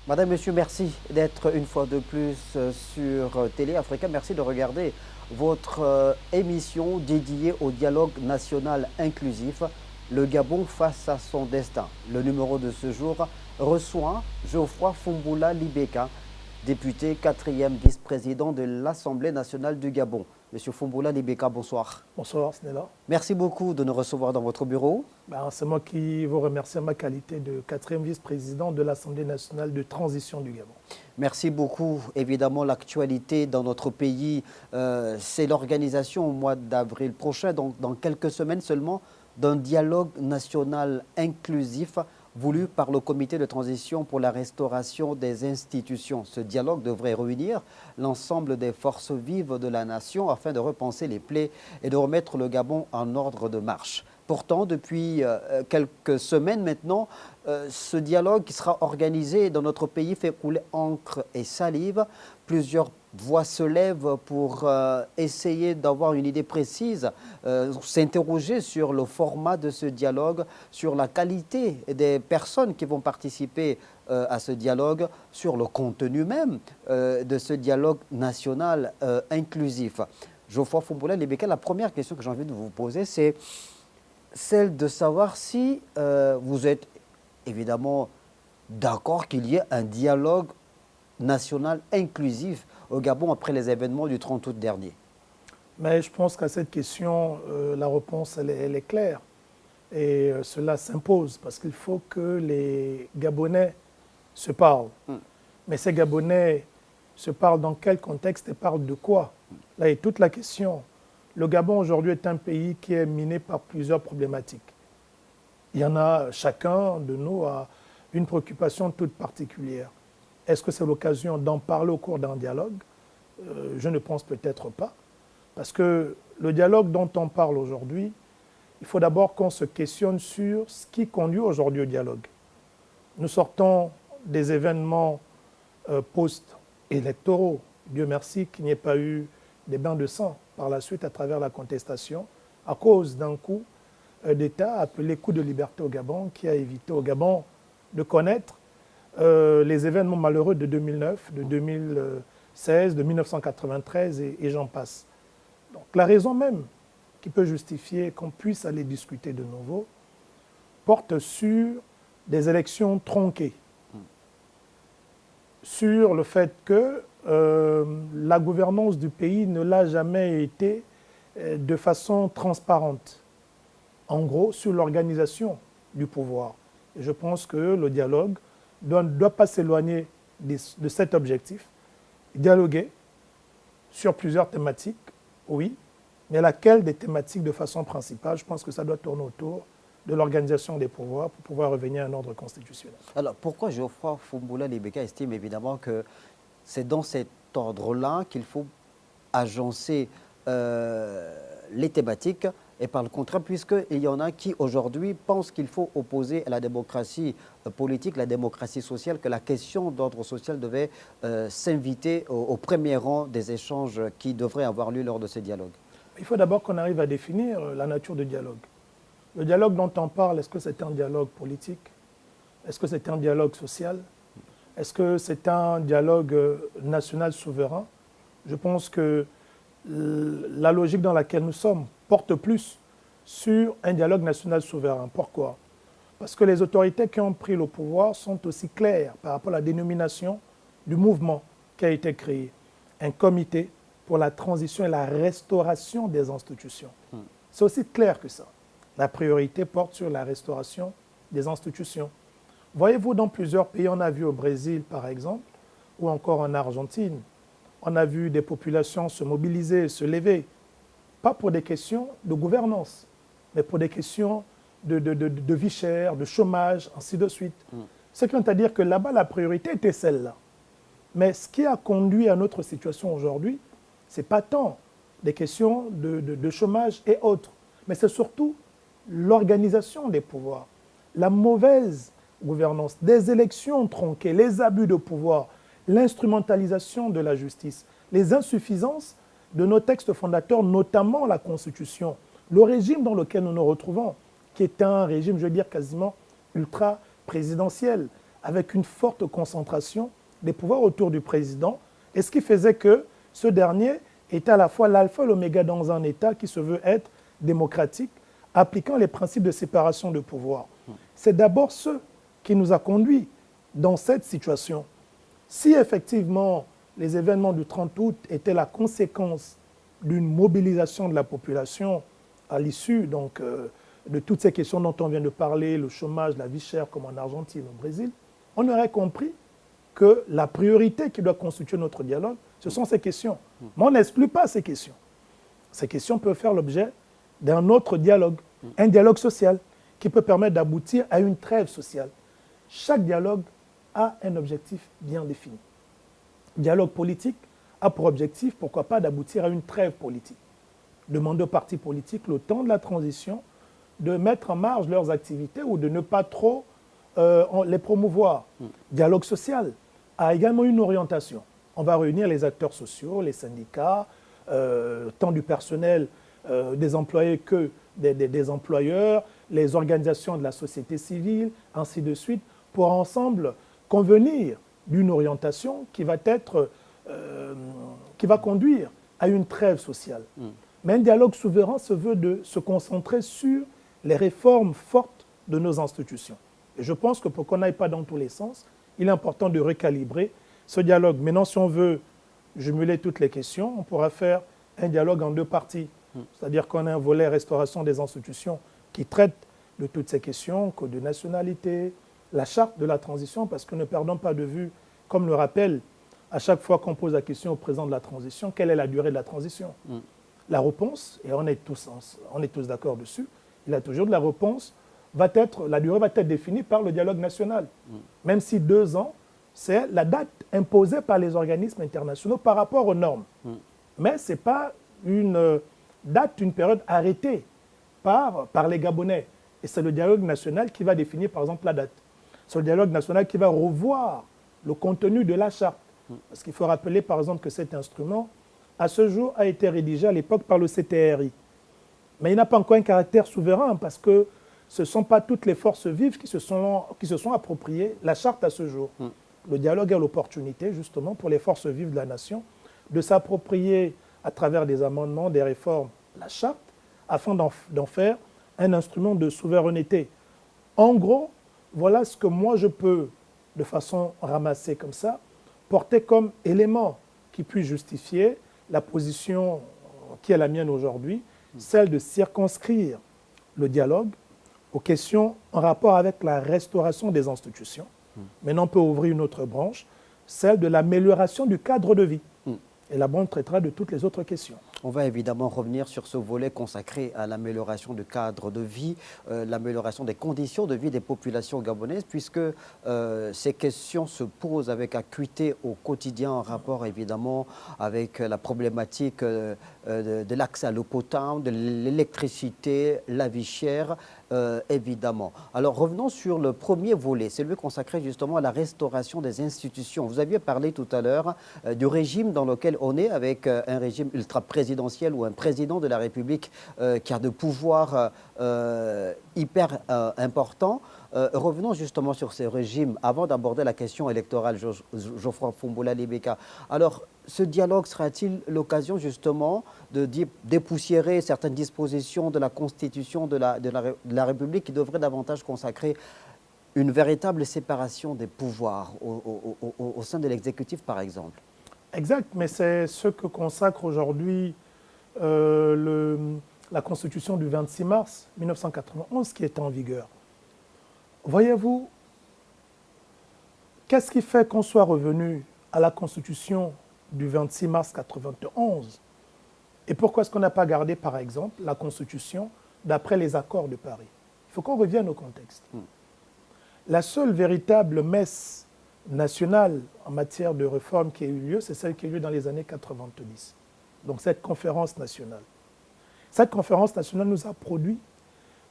Madame, Monsieur, merci d'être une fois de plus sur Télé Africa. Merci de regarder votre émission dédiée au dialogue national inclusif, le Gabon face à son destin. Le numéro de ce jour reçoit Geoffroy Fumboula Libeka, député 4e vice-président de l'Assemblée nationale du Gabon. Monsieur Fumboula Libeka, bonsoir. Bonsoir, Snella. Merci beaucoup de nous recevoir dans votre bureau. C'est moi qui vous remercie en ma qualité de 4e vice-président de l'Assemblée nationale de transition du Gabon. Merci beaucoup. Évidemment, l'actualité dans notre pays, c'est l'organisation au mois d'avril prochain, donc dans quelques semaines seulement, d'un dialogue national inclusif voulu par le comité de transition pour la restauration des institutions. Ce dialogue devrait réunir l'ensemble des forces vives de la nation afin de repenser les plaies et de remettre le Gabon en ordre de marche. Pourtant, depuis quelques semaines maintenant, ce dialogue qui sera organisé dans notre pays fait couler encre et salive. Plusieurs voix se lèvent pour essayer d'avoir une idée précise, s'interroger sur le format de ce dialogue, sur la qualité des personnes qui vont participer à ce dialogue, sur le contenu même de ce dialogue national inclusif. Geoffroy Fumboula Libeka, la première question que j'ai envie de vous poser, c'est celle de savoir si vous êtes évidemment d'accord qu'il y ait un dialogue national inclusif au Gabon après les événements du 30 août dernier. Mais je pense qu'à cette question, la réponse, elle est claire. Et cela s'impose parce qu'il faut que les Gabonais se parlent. Mais ces Gabonais se parlent dans quel contexte et parlent de quoi? Là est toute la question. Le Gabon aujourd'hui est un pays qui est miné par plusieurs problématiques. Il y en a, chacun de nous a une préoccupation toute particulière. Est-ce que c'est l'occasion d'en parler au cours d'un dialogue? Je ne pense peut-être pas. Parce que le dialogue dont on parle aujourd'hui, il faut d'abord qu'on se questionne sur ce qui conduit aujourd'hui au dialogue. Nous sortons des événements post-électoraux. Dieu merci qu'il n'y ait pas eu des bains de sang par la suite à travers la contestation, à cause d'un coup d'État appelé coup de liberté au Gabon, qui a évité au Gabon de connaître les événements malheureux de 2009, de 2016, de 1993 et j'en passe. Donc la raison même qui peut justifier qu'on puisse aller discuter de nouveau porte sur des élections tronquées, sur le fait que la gouvernance du pays ne l'a jamais été de façon transparente. En gros, sur l'organisation du pouvoir. Et je pense que le dialogue ne doit pas s'éloigner de cet objectif. Dialoguer sur plusieurs thématiques, oui, mais laquelle des thématiques de façon principale? Je pense que ça doit tourner autour de l'organisation des pouvoirs pour pouvoir revenir à un ordre constitutionnel. Alors, pourquoi Geoffroy Fumboula Libeka estime évidemment que c'est dans cet ordre-là qu'il faut agencer les thématiques et par le contraire, puisqu'il y en a qui aujourd'hui pensent qu'il faut opposer à la démocratie politique, la démocratie sociale, que la question d'ordre social devait s'inviter au premier rang des échanges qui devraient avoir lieu lors de ce dialogue? Il faut d'abord qu'on arrive à définir la nature du dialogue. Le dialogue dont on parle, est-ce que c'est un dialogue politique? Est-ce que c'est un dialogue social? Est-ce que c'est un dialogue national souverain? Je pense que la logique dans laquelle nous sommes porte plus sur un dialogue national souverain. Pourquoi? Parce que les autorités qui ont pris le pouvoir sont aussi claires par rapport à la dénomination du mouvement qui a été créé. Un comité pour la transition et la restauration des institutions. C'est aussi clair que ça. La priorité porte sur la restauration des institutions. Voyez-vous, dans plusieurs pays, on a vu au Brésil, par exemple, ou encore en Argentine, on a vu des populations se mobiliser, se lever, pas pour des questions de gouvernance, mais pour des questions de vie chère, de chômage, ainsi de suite. Ce qui veut dire que là-bas, la priorité était celle-là. Mais ce qui a conduit à notre situation aujourd'hui, ce n'est pas tant des questions de chômage et autres, mais c'est surtout l'organisation des pouvoirs, la mauvaise gouvernance, des élections tronquées, les abus de pouvoir, l'instrumentalisation de la justice, les insuffisances de nos textes fondateurs, notamment la Constitution, le régime dans lequel nous nous retrouvons, qui est un régime, je veux dire, quasiment ultra-présidentiel, avec une forte concentration des pouvoirs autour du président, et ce qui faisait que ce dernier était à la fois l'alpha et l'oméga dans un État qui se veut être démocratique, appliquant les principes de séparation de pouvoir. C'est d'abord ce qui nous a conduits dans cette situation. Si effectivement les événements du 30 août étaient la conséquence d'une mobilisation de la population à l'issue de toutes ces questions dont on vient de parler, le chômage, la vie chère comme en Argentine, au Brésil, on aurait compris que la priorité qui doit constituer notre dialogue, ce sont ces questions. Mais on n'exclut pas ces questions. Ces questions peuvent faire l'objet d'un autre dialogue, un dialogue social qui peut permettre d'aboutir à une trêve sociale. Chaque dialogue a un objectif bien défini. Dialogue politique a pour objectif, pourquoi pas, d'aboutir à une trêve politique. Demander aux partis politiques, le temps de la transition, de mettre en marge leurs activités ou de ne pas trop les promouvoir. Dialogue social a également une orientation. On va réunir les acteurs sociaux, les syndicats, tant du personnel des employés que des employeurs, les organisations de la société civile, ainsi de suite, pour ensemble convenir d'une orientation qui va conduire à une trêve sociale. Mais un dialogue souverain se veut de se concentrer sur les réformes fortes de nos institutions. Et je pense que pour qu'on n'aille pas dans tous les sens, il est important de recalibrer ce dialogue. Maintenant, si on veut jumeler toutes les questions, on pourra faire un dialogue en deux parties. C'est-à-dire qu'on a un volet restauration des institutions qui traite de toutes ces questions, code de nationalité, la charte de la transition, parce que ne perdons pas de vue, comme le rappelle à chaque fois qu'on pose la question au président de la transition, quelle est la durée de la transition? La réponse, et on est tous d'accord dessus, il a toujours de la réponse, la durée va être définie par le dialogue national. Même si 2 ans, c'est la date imposée par les organismes internationaux par rapport aux normes. Mais ce n'est pas une date, une période arrêtée par les Gabonais. Et c'est le dialogue national qui va définir, par exemple, la date. C'est le dialogue national qui va revoir le contenu de la charte. Parce qu'il faut rappeler, par exemple, que cet instrument, à ce jour, a été rédigé à l'époque par le CTRI. Mais il n'a pas encore un caractère souverain, parce que ce ne sont pas toutes les forces vives qui se sont appropriées la charte à ce jour. Le dialogue a l'opportunité, justement, pour les forces vives de la nation, de s'approprier, à travers des amendements, des réformes, la charte, afin d'en faire un instrument de souveraineté. En gros, voilà ce que moi je peux, de façon ramassée comme ça, porter comme élément qui puisse justifier la position qui est la mienne aujourd'hui, celle de circonscrire le dialogue aux questions en rapport avec la restauration des institutions. Maintenant, on peut ouvrir une autre branche, celle de l'amélioration du cadre de vie. Et la branche traitera de toutes les autres questions. On va évidemment revenir sur ce volet consacré à l'amélioration du cadre de vie, l'amélioration des conditions de vie des populations gabonaises, puisque ces questions se posent avec acuité au quotidien en rapport évidemment avec la problématique de l'accès à l'eau potable, de l'électricité, la vie chère, évidemment. Alors revenons sur le premier volet, celui consacré justement à la restauration des institutions. Vous aviez parlé tout à l'heure du régime dans lequel on est, avec un régime ultra-présidentiel ou un président de la République qui a de pouvoirs hyper importants. Revenons justement sur ces régimes avant d'aborder la question électorale, Geoffroy Fombola Lebeka. Alors, ce dialogue sera-t-il l'occasion justement de dépoussiérer certaines dispositions de la Constitution de la République qui devraient davantage consacrer une véritable séparation des pouvoirs au sein de l'exécutif, par exemple? Exact, mais c'est ce que consacre aujourd'hui la Constitution du 26 mars 1991 qui est en vigueur. Voyez-vous, qu'est-ce qui fait qu'on soit revenu à la Constitution du 26 mars 1991 et pourquoi est-ce qu'on n'a pas gardé, par exemple, la Constitution d'après les accords de Paris? Il faut qu'on revienne au contexte. La seule véritable messe nationale en matière de réforme qui a eu lieu, c'est celle qui a eu lieu dans les années 90. Donc cette conférence nationale. Cette conférence nationale nous a produit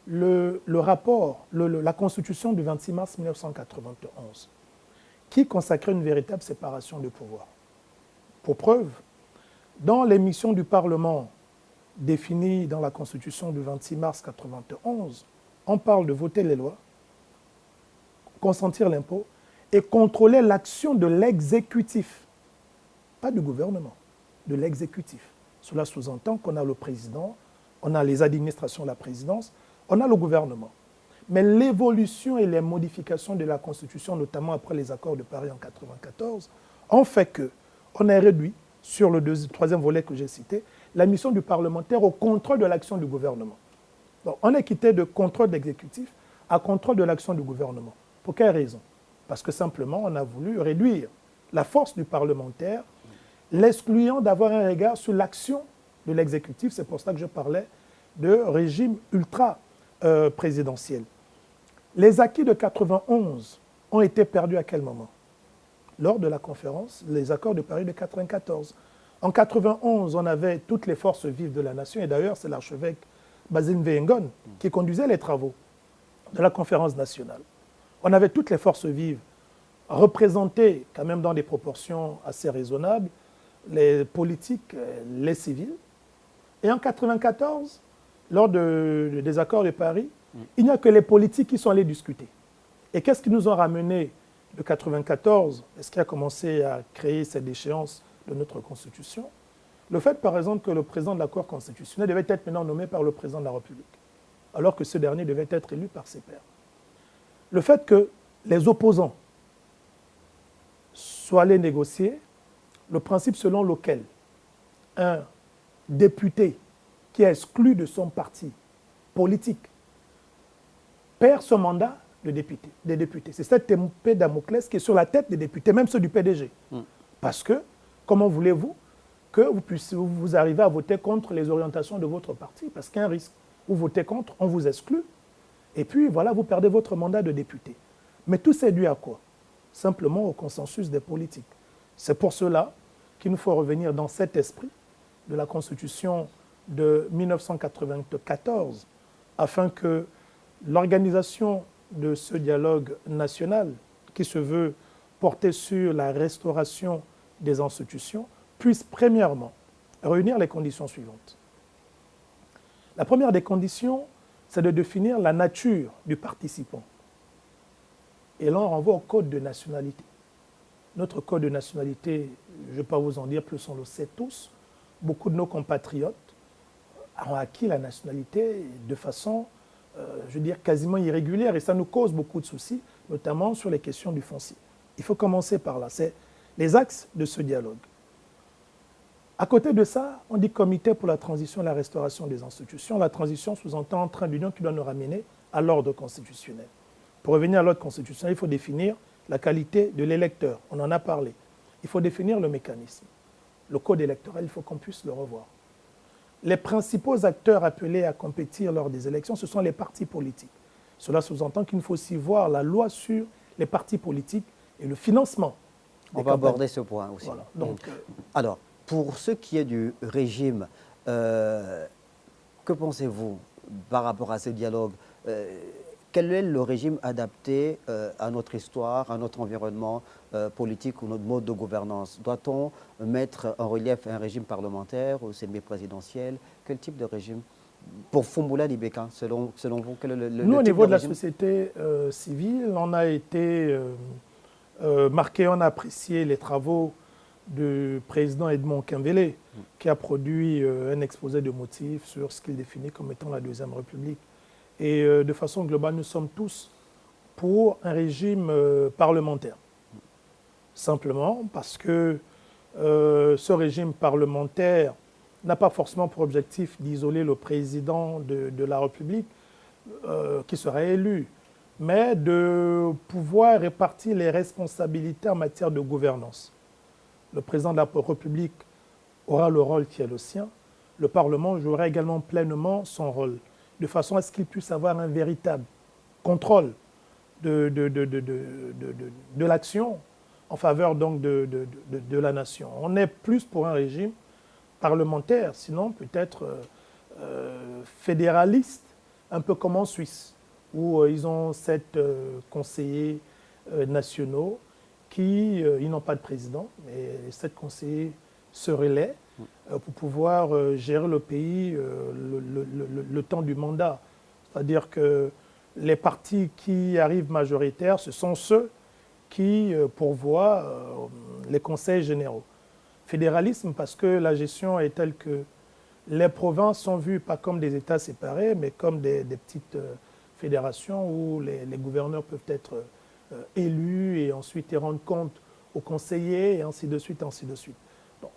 le rapport, la Constitution du 26 mars 1991, qui consacrait une véritable séparation de pouvoir. Pour preuve, dans les missions du Parlement définies dans la Constitution du 26 mars 1991, on parle de voter les lois, consentir l'impôt, et contrôler l'action de l'exécutif, pas du gouvernement, de l'exécutif. Cela sous-entend qu'on a le président, on a les administrations de la présidence, on a le gouvernement. Mais l'évolution et les modifications de la Constitution, notamment après les accords de Paris en 1994, ont fait qu'on ait réduit, sur le troisième volet que j'ai cité, la mission du parlementaire au contrôle de l'action du gouvernement. Donc, on est quitté de contrôle de l'exécutif à contrôle de l'action du gouvernement. Pour quelle raison? Parce que simplement, on a voulu réduire la force du parlementaire, l'excluant d'avoir un regard sur l'action de l'exécutif. C'est pour ça que je parlais de régime ultra-présidentiel. Les acquis de 91 ont été perdus à quel moment? Lors de la conférence, les accords de Paris de 94. En 91, on avait toutes les forces vives de la nation, et d'ailleurs, c'est l'archevêque Basile Mvengon qui conduisait les travaux de la conférence nationale. On avait toutes les forces vives représentées, quand même dans des proportions assez raisonnables, les politiques, les civils. Et en 94, lors des accords de Paris, il n'y a que les politiques qui sont allés discuter. Et qu'est-ce qui nous a ramené de 94, ce qui a commencé à créer cette déchéance de notre Constitution? Le fait, par exemple, que le président de la Cour constitutionnelle devait être maintenant nommé par le président de la République, alors que ce dernier devait être élu par ses pairs. Le fait que les opposants soient allés négocier, le principe selon lequel un député qui est exclu de son parti politique perd son mandat des députés. C'est cette épée de Damoclès qui est sur la tête des députés, même ceux du PDG. Parce que, comment voulez-vous que vous arrivez à voter contre les orientations de votre parti? Parce qu'il y a un risque. Vous votez contre, on vous exclut, et puis voilà, vous perdez votre mandat de député. Mais tout c'est dû à quoi? Simplement au consensus des politiques. C'est pour cela qu'il nous faut revenir dans cet esprit de la Constitution de 1994, afin que l'organisation de ce dialogue national, qui se veut porter sur la restauration des institutions, puisse premièrement réunir les conditions suivantes. La première des conditions, c'est de définir la nature du participant. Et là, on renvoie au code de nationalité. Notre code de nationalité, je ne vais pas vous en dire plus, on le sait tous, beaucoup de nos compatriotes ont acquis la nationalité de façon, je veux dire, quasiment irrégulière, et ça nous cause beaucoup de soucis, notamment sur les questions du foncier. Il faut commencer par là, c'est les axes de ce dialogue. À côté de ça, on dit comité pour la transition et la restauration des institutions. La transition sous-entend un train d'union qui doit nous ramener à l'ordre constitutionnel. Pour revenir à l'ordre constitutionnel, il faut définir la qualité de l'électeur. On en a parlé. Il faut définir le mécanisme. Le code électoral, il faut qu'on puisse le revoir. Les principaux acteurs appelés à compétir lors des élections, ce sont les partis politiques. Cela sous-entend qu'il faut aussi voir la loi sur les partis politiques et le financement. On va aborder ce point aussi. Voilà. Donc, alors, pour ce qui est du régime, que pensez-vous par rapport à ce dialogue? Quel est le régime adapté à notre histoire, à notre environnement politique ou notre mode de gouvernance? Doit-on mettre en relief un régime parlementaire ou semi-présidentiel? Quel type de régime? Pour Fumboula Libeka, selon vous, quel est le Nous, au type niveau de la régime? société civile, on a été marqué, on a apprécié les travaux du président Edmond Kembele, qui a produit un exposé de motifs sur ce qu'il définit comme étant la Deuxième République. Et de façon globale, nous sommes tous pour un régime parlementaire. Simplement parce que ce régime parlementaire n'a pas forcément pour objectif d'isoler le président de la République qui sera élu, mais de pouvoir répartir les responsabilités en matière de gouvernance. Le président de la République aura le rôle qui est le sien. Le Parlement jouera également pleinement son rôle, de façon à ce qu'il puisse avoir un véritable contrôle de l'action en faveur donc de la nation. On est plus pour un régime parlementaire, sinon peut-être fédéraliste, un peu comme en Suisse, où ils ont 7 conseillers nationaux qui ils n'ont pas de président, mais 7 conseillers se relaient pour pouvoir gérer le pays le temps du mandat. C'est-à-dire que les partis qui arrivent majoritaires, ce sont ceux qui pourvoit les conseils généraux. Fédéralisme parce que la gestion est telle que les provinces sont vues pas comme des États séparés, mais comme des petites fédérations où les gouverneurs peuvent être élus et ensuite ils rendent compte aux conseillers et ainsi de suite, ainsi de suite. Bon.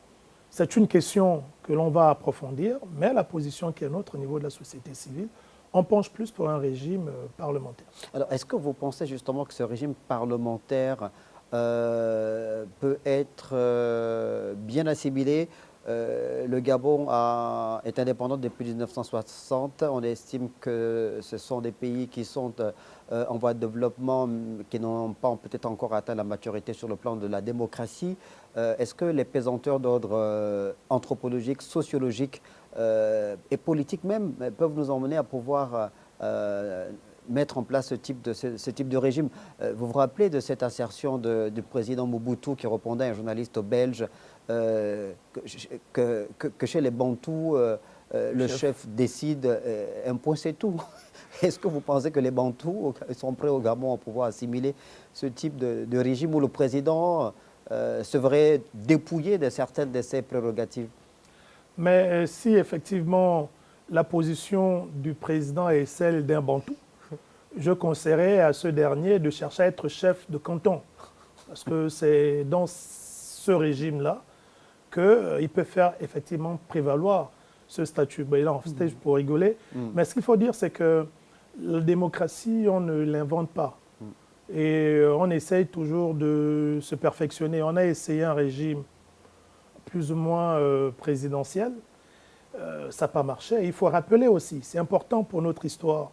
C'est une question que l'on va approfondir, mais la position qui est nôtre au niveau de la société civile, on penche plus pour un régime parlementaire. Alors, est-ce que vous pensez justement que ce régime parlementaire peut être bien assimilé? Le Gabon est indépendant depuis 1960. On estime que ce sont des pays qui sont en voie de développement, qui n'ont pas peut-être encore atteint la maturité sur le plan de la démocratie. Est-ce que les pesanteurs d'ordre anthropologique, sociologique et politique même peuvent nous emmener à pouvoir mettre en place ce type de régime? Vous vous rappelez de cette assertion du président Mobutu qui répondait à un journaliste belge que chez les Bantous, le chef décide, un point c'est tout. Est-ce que vous pensez que les Bantous sont prêts au Gabon à pouvoir assimiler ce type de régime où le président se verrait dépouillé de certaines de ses prérogatives? Mais si effectivement la position du président est celle d'un Bantou, je conseillerais à ce dernier de chercher à être chef de canton. Parce que c'est dans ce régime-là qu'il peut faire effectivement prévaloir ce statut. Ben là, c'était juste pour rigoler. Mais ce qu'il faut dire, c'est que la démocratie, on ne l'invente pas. Et on essaye toujours de se perfectionner. On a essayé un régime plus ou moins présidentiel. Ça n'a pas marché. Il faut rappeler aussi, c'est important pour notre histoire,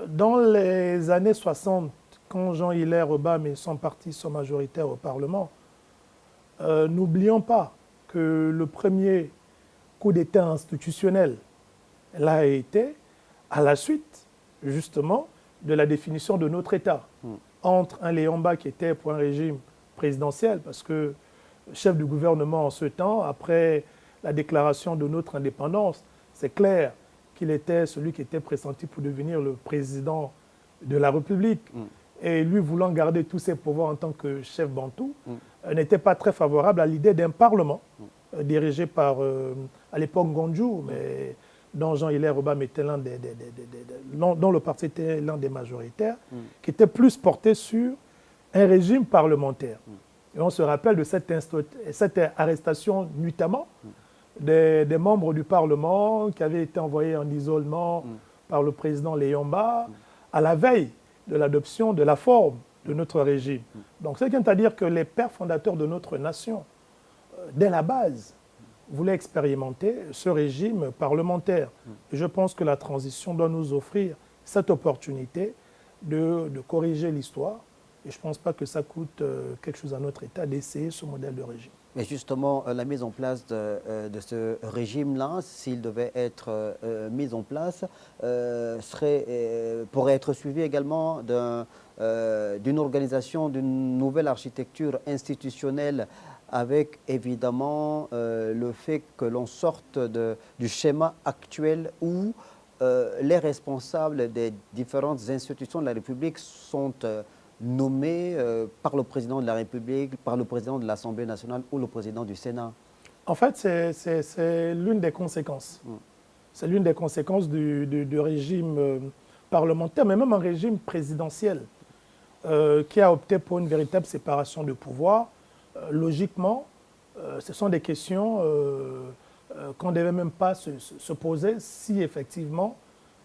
dans les années 60, quand Jean Hilaire Obama et son parti sont majoritaires au Parlement, n'oublions pas que le premier coup d'État institutionnel l'a été à la suite, justement, de la définition de notre État. Entre un Léomba qui était pour un régime présidentiel, parce que le chef du gouvernement en ce temps, après la déclaration de notre indépendance, c'est clair qu'il était celui qui était pressenti pour devenir le président de la République. Et lui, voulant garder tous ses pouvoirs en tant que chef bantou, n'était pas très favorable à l'idée d'un parlement dirigé par, à l'époque, Ngondjou, mais dont Jean Hilaire Obama était dont le parti était l'un des majoritaires, qui était plus porté sur un régime parlementaire. Et on se rappelle de cette arrestation nuitamment des membres du Parlement qui avaient été envoyés en isolement par le président Léomba à la veille de l'adoption de la forme de notre régime. Donc c'est à dire que les pères fondateurs de notre nation, dès la base, voulaient expérimenter ce régime parlementaire. Et je pense que la transition doit nous offrir cette opportunité de corriger l'histoire. Et je ne pense pas que ça coûte quelque chose à notre État d'essayer ce modèle de régime. Mais justement, la mise en place de ce régime-là, s'il devait être mis en place, pourrait être suivi également d'une organisation, d'une nouvelle architecture institutionnelle avec évidemment le fait que l'on sorte du schéma actuel où les responsables des différentes institutions de la République sont nommés par le président de la République, par le président de l'Assemblée nationale ou le président du Sénat? En fait, c'est l'une des conséquences. C'est l'une des conséquences du régime parlementaire, mais même un régime présidentiel qui a opté pour une véritable séparation de pouvoir. Logiquement, ce sont des questions qu'on ne devait même pas se poser si effectivement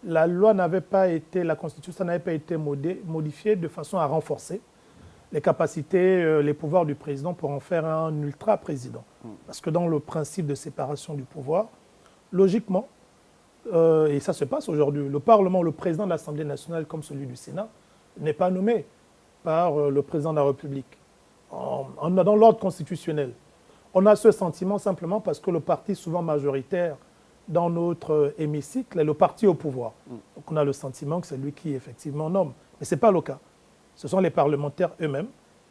la loi n'avait pas été, la Constitution n'avait pas été modifiée de façon à renforcer les capacités, les pouvoirs du président pour en faire un ultra-président. Parce que dans le principe de séparation du pouvoir, logiquement, et ça se passe aujourd'hui, le Parlement, le président de l'Assemblée nationale comme celui du Sénat, n'est pas nommé par le président de la République. Dans l'ordre constitutionnel. On a ce sentiment simplement parce que le parti souvent majoritaire dans notre hémicycle est le parti au pouvoir. Donc on a le sentiment que c'est lui qui effectivement nomme. Mais ce n'est pas le cas. Ce sont les parlementaires eux-mêmes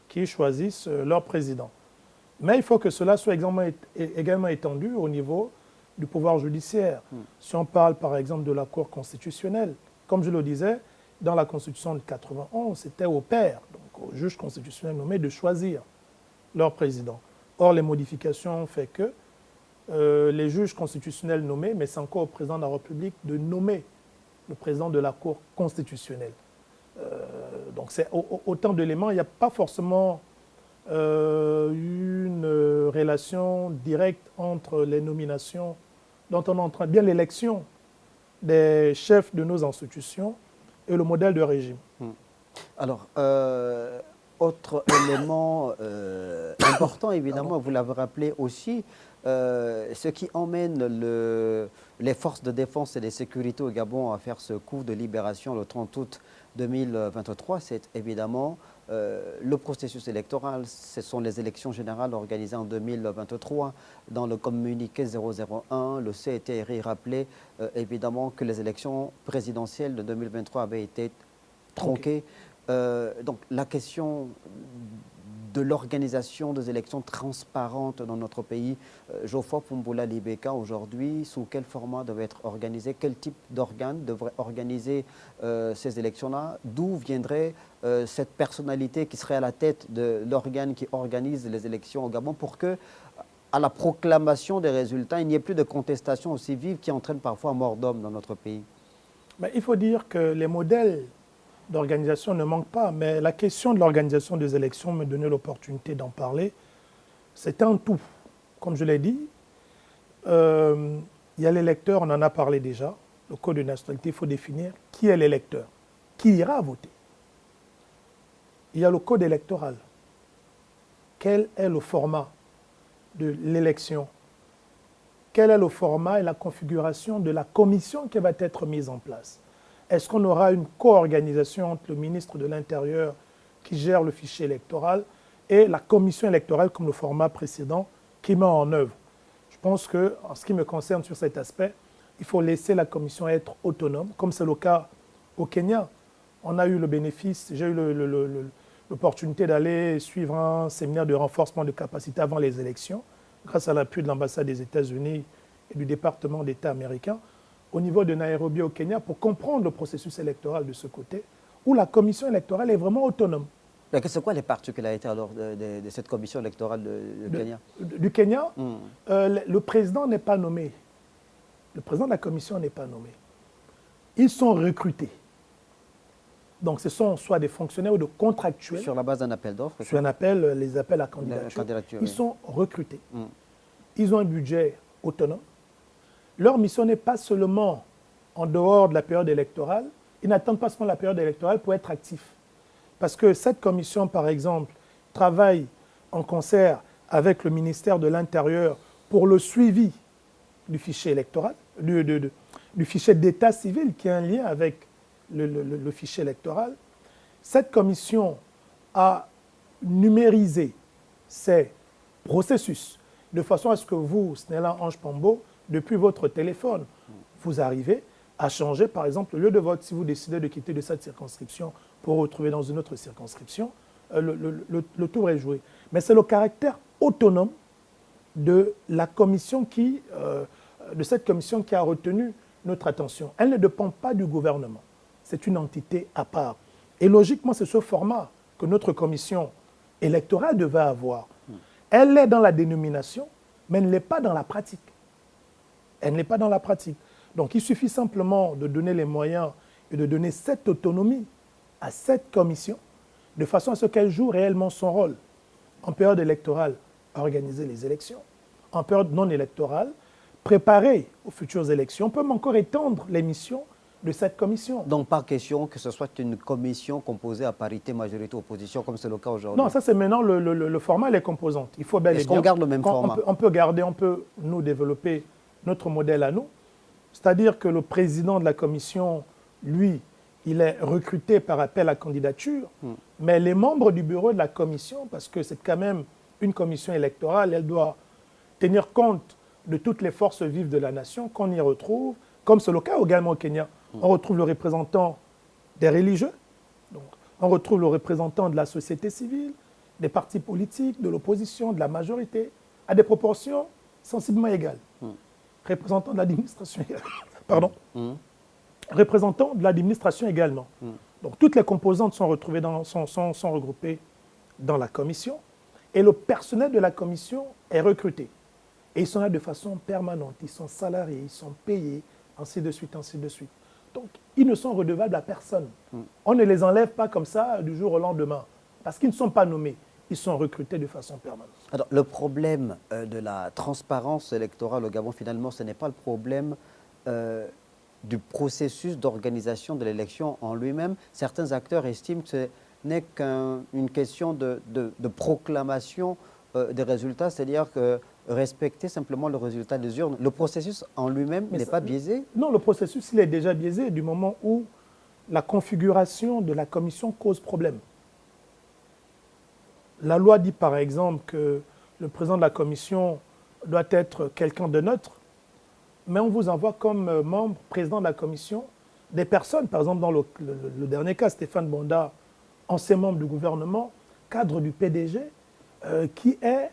qui choisissent leur président. Mais il faut que cela soit également étendu au niveau du pouvoir judiciaire. Si on parle par exemple de la Cour constitutionnelle, comme je le disais, dans la Constitution de 91, c'était au pair. Donc aux juges constitutionnels nommés de choisir leur président. Or, les modifications ont fait que les juges constitutionnels nommés, mais c'est encore au président de la République de nommer le président de la Cour constitutionnelle. Donc c'est autant d'éléments. Il n'y a pas forcément une relation directe entre les nominations dont on est en train, bien l'élection des chefs de nos institutions et le modèle de régime. Alors, autre élément important, évidemment, vous l'avez rappelé aussi, ce qui emmène les forces de défense et de sécurité au Gabon à faire ce coup de libération le 30 août 2023, c'est évidemment le processus électoral. Ce sont les élections générales organisées en 2023. Dans le communiqué 001, le CTRI rappelait évidemment que les élections présidentielles de 2023 avaient été tronquées. Donc la question de l'organisation des élections transparentes dans notre pays, Geoffroy Pumbola Libeka, aujourd'hui, sous quel format devait être organisé? Quel type d'organe devrait organiser ces élections-là? D'où viendrait cette personnalité qui serait à la tête de l'organe qui organise les élections au Gabon pour que, à la proclamation des résultats, il n'y ait plus de contestation aussi vive qui entraîne parfois mort d'homme dans notre pays? Mais il faut dire que les modèles d'organisation ne manque pas, mais la question de l'organisation des élections me donnait l'opportunité d'en parler. C'est un tout. Comme je l'ai dit, il y a l'électeur, on en a parlé déjà, le code de nationalité, il faut définir qui est l'électeur, qui ira voter. Il y a le code électoral. Quel est le format de l'élection? Quel est le format et la configuration de la commission qui va être mise en place? Est-ce qu'on aura une co-organisation entre le ministre de l'Intérieur qui gère le fichier électoral et la commission électorale comme le format précédent qui met en œuvre? Je pense que, en ce qui me concerne sur cet aspect, il faut laisser la commission être autonome, comme c'est le cas au Kenya. On a eu le bénéfice, j'ai eu l'opportunité d'aller suivre un séminaire de renforcement de capacité avant les élections, grâce à l'appui de l'ambassade des États-Unis et du département d'État américain, au niveau de Nairobi au Kenya, pour comprendre le processus électoral de ce côté, où la commission électorale est vraiment autonome. C'est quoi les particularités alors de cette commission électorale du Kenya? Du Kenya, le président n'est pas nommé. Le président de la commission n'est pas nommé. Ils sont recrutés. Donc ce sont soit des fonctionnaires ou des contractuels. Sur la base d'un appel d'offres? Sur un appel, les appels à candidature. Ils sont recrutés. Ils ont un budget autonome. Leur mission n'est pas seulement en dehors de la période électorale. Ils n'attendent pas seulement la période électorale pour être actifs. Parce que cette commission, par exemple, travaille en concert avec le ministère de l'Intérieur pour le suivi du fichier électoral, du fichier d'état civil qui a un lien avec le fichier électoral. Cette commission a numérisé ces processus de façon à ce que vous, Snella Ange Pambo, depuis votre téléphone, vous arrivez à changer, par exemple, le lieu de vote. Si vous décidez de quitter de cette circonscription pour vous retrouver dans une autre circonscription, le tour est joué. Mais c'est le caractère autonome de la commission de cette commission qui a retenu notre attention. Elle ne dépend pas du gouvernement. C'est une entité à part. Et logiquement, c'est ce format que notre commission électorale devait avoir. Elle est dans la dénomination, mais elle ne l'est pas dans la pratique. Elle n'est pas dans la pratique. Donc, il suffit simplement de donner les moyens et de donner cette autonomie à cette commission, de façon à ce qu'elle joue réellement son rôle. En période électorale, organiser les élections. En période non électorale, préparer aux futures élections. On peut encore étendre les missions de cette commission. Donc, pas question que ce soit une commission composée à parité majorité-opposition, comme c'est le cas aujourd'hui? Non, ça c'est maintenant le format et les composantes. Il faut bel et bien... Est-ce qu'on garde le même format? On peut nous développer notre modèle à nous. C'est-à-dire que le président de la commission, lui, il est recruté par appel à candidature, mais les membres du bureau de la commission, parce que c'est quand même une commission électorale, elle doit tenir compte de toutes les forces vives de la nation qu'on y retrouve, comme c'est le cas également au Kenya. On retrouve le représentant des religieux, donc on retrouve le représentant de la société civile, des partis politiques, de l'opposition, de la majorité, à des proportions sensiblement égales. Représentant de l'administration également. Pardon. Représentant de l'administration également. Donc toutes les composantes sont regroupées dans la commission et le personnel de la commission est recruté. Et ils sont là de façon permanente, ils sont salariés, ils sont payés, ainsi de suite, ainsi de suite. Donc ils ne sont redevables à personne. On ne les enlève pas comme ça du jour au lendemain, parce qu'ils ne sont pas nommés, ils sont recrutés de façon permanente. Alors, le problème de la transparence électorale au Gabon, finalement, ce n'est pas le problème du processus d'organisation de l'élection en lui-même. Certains acteurs estiment que ce n'est qu'une question de proclamation des résultats, c'est-à-dire que respecter simplement le résultat des urnes. Le processus en lui-même n'est pas biaisé? Non, le processus, il est déjà biaisé du moment où la configuration de la commission cause problème. La loi dit par exemple que le président de la commission doit être quelqu'un de neutre, mais on vous envoie comme membre, président de la commission, des personnes, par exemple dans le dernier cas, Stéphane Bonda, ancien membre du gouvernement, cadre du PDG, qui est